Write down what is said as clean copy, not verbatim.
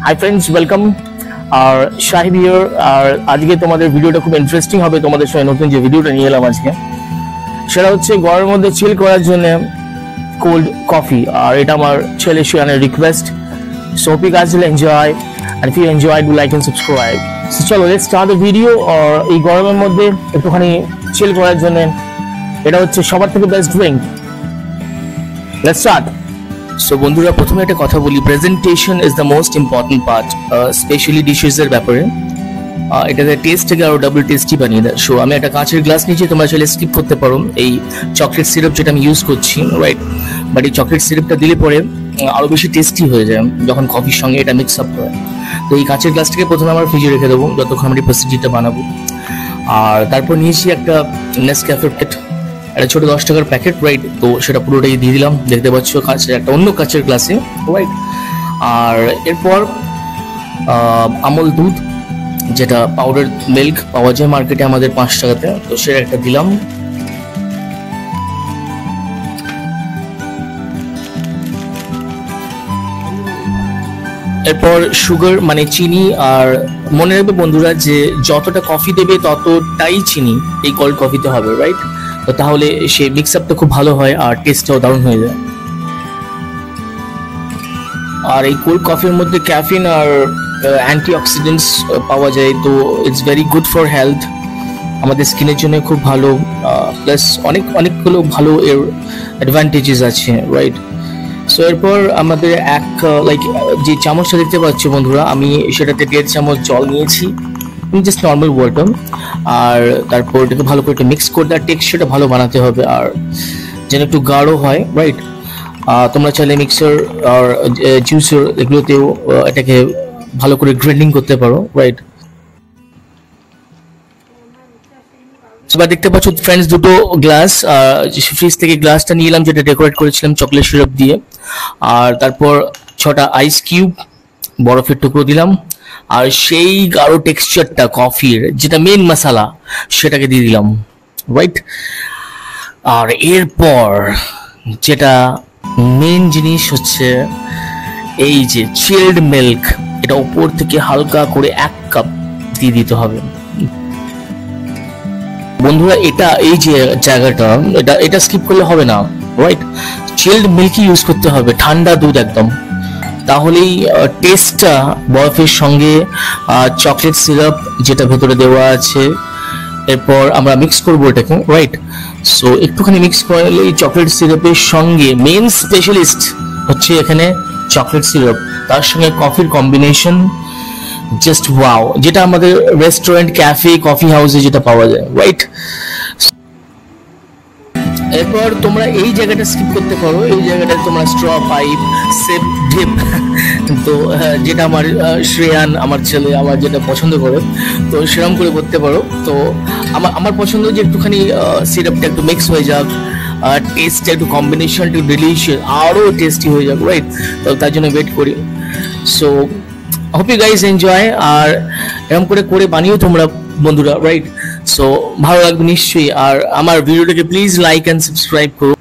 High friends, welcome. আর Shahib here. আর আজকে তোমাদের ভিডিওটা খুব ইন্টারেস্টিং হবে। তোমাদের সঙ্গে নতুন যে ভিডিওটা নিয়ে এলাম আজকে, সেটা হচ্ছে গরমের মধ্যে চিল করার জন্য কোল্ড কফি। আর এটা আমার ছেলে শিয়ানের request. So hope you guys will enjoy, and if you enjoyed, do like and subscribe. So চলো, let's start the video. আর এই গরমের মধ্যে একটুখানি চিল করার জন্য এটা হচ্ছে সবার থেকে best drink. Let's start. So বন্ধুরা, প্রথমে একটা কথা বলি, presentation is the most important part, specially ডিশেসের ব্যাপারে। এটাতে টেস্টটাকে আরো ডাবল টেস্টি বানিয়ে দেয়। সো আমি একটা কাঁচের গ্লাস নিয়েছি, তোমরা চাইলে স্কিপ করতে পারো এই চকলেট সিরাপ যেটা আমি ইউজ করছি, রাইট? বাট এই চকলেট সিরাপটা দিলে পরে আরো বেশি টেস্টি হয়ে যায় যখন কফির সঙ্গে এটা মিক্স আপ করে। তো এই কাঁচের গ্লাসটাকে প্রথমে আমরা ফ্রিজে রেখে দেবো যতক্ষণ আমরা প্রসিডিউরটা বানাবো। আর তারপর নিয়েছি একটা নেসক্যাফে প্যাকেট, একটা ছোট 10 টাকার প্যাকেট, রাইট? তো সেটা পুরোটাই দিয়ে দিলাম, দেখতে পাচ্ছ, কাঁচের একটা অন্য কাঁচের গ্লাসে, রাইট? আর এরপর আমল দুধ, যেটা পাউডার মিল্ক পাওয়া যায় মার্কেটে আমাদের 5 টাকাতে, তো সেটা একটা দিলাম। এরপর সুগার মানে চিনি। আর মনে রাখবে বন্ধুরা যে যতটা কফি দেবে ততটাই চিনি এই কোল্ড কফিতে হবে, রাইট? তো তাহলে সেই মিক্স আপটা খুব ভালো হয় আর টেস্টটাও দারুণ হয়ে যায়। আর এই কোল্ড কফির মধ্যে ক্যাফিন আর অ্যান্টিঅক্সিডেন্টস পাওয়া যায়, তো it's very good for health, আমাদের স্কিনের জন্য খুব ভালো। প্লাস অনেকগুলো ভালো এর অ্যাডভান্টেজেস আছে, রাইট? সো এরপর আমাদের যে চামচটা দেখতে পাচ্ছ বন্ধুরা, আমি সেটাতে 1.5 চামচ জল নিয়েছি, জাস্ট নর্মাল ওয়াটার। আর তারপর এটাকে ভালো করে মিক্স করে দেওয়ার, টেক্সচারটা ভালো বানাতে হবে আর যেন একটু গাঢ় হয়, রাইট? তোমরা চাইলে মিক্সার আর জুসার এগুলোতেও এটাকে ভালো করে গ্রাইন্ডিং করতে পারো, রাইট? এবার দেখতে পাচ্ছ ফ্রেন্ডস, দুটো গ্লাস ফ্রিজ থেকে গ্লাসটা নিয়ে এলাম, যেটা ডেকোরেট করেছিলাম চকলেট সিরাপ দিয়ে। আর তারপর 6টা আইস কিউব, বরফের টুকরো দিলাম। আর সেই গাঢ় টেক্সচারটা কফির, যেটা মেন মশলা, সেটাকে দিয়ে দিলাম, রাইট? আর এরপর যেটা মেন জিনিস হচ্ছে এই যে চিল্ড মিল্ক, এটা উপর থেকে হালকা করে 1 কাপ দিয়ে দিতে হবে বন্ধুরা। এই যে জায়গাটা, এটা স্কিপ করলে হবে না, রাইট? চিল্ড মিল্কই ইউজ করতে হবে, ঠান্ডা দুধ একদম, তাহলেই টেস্টটা বরফের সঙ্গে চকলেট সিরাপ যেটা ভেতরে দেওয়া আছে, এরপর আমরা মিক্স করবো এটাকে, রাইট? সো একটুখানি মিক্স করলেই চকলেট সিরাপের সঙ্গে মেন স্পেশালিস্ট হচ্ছে এখানে চকলেট সিরাপ, তার সঙ্গে কফির কম্বিনেশন, জাস্ট ওয়াও, যেটা আমাদের রেস্টুরেন্ট, ক্যাফে, কফি হাউসে যেটা পাওয়া যায়, রাইট? এরপর তোমরা এই জায়গাটা স্কিপ করতে পারো, এই জায়গাটা তোমরা স্ট্র পাইপ, সেপ, ডিপ, তো যেটা আমার শ্রেয়ান, আমার ছেলে, আমার যেটা পছন্দ করে, তো সেরকম করে করতে পারো। তো আমার পছন্দ যে একটুখানি সিরাপটা একটু মিক্স হয়ে যাক, টেস্টটা একটু কম্বিনেশন একটু ডিলিশিয়াস, আরও টেস্টি হয়ে যাক, রাইট? তো তার জন্য ওয়েট করি। So hope you guys enjoy. আর এরকম করে বানিও তোমরা বন্ধুরা, রাইট? সো ভালো লাগবে নিশ্চয়ই। আর আমার ভিডিওটাকে প্লিজ লাইক অ্যান্ড সাবস্ক্রাইব করো।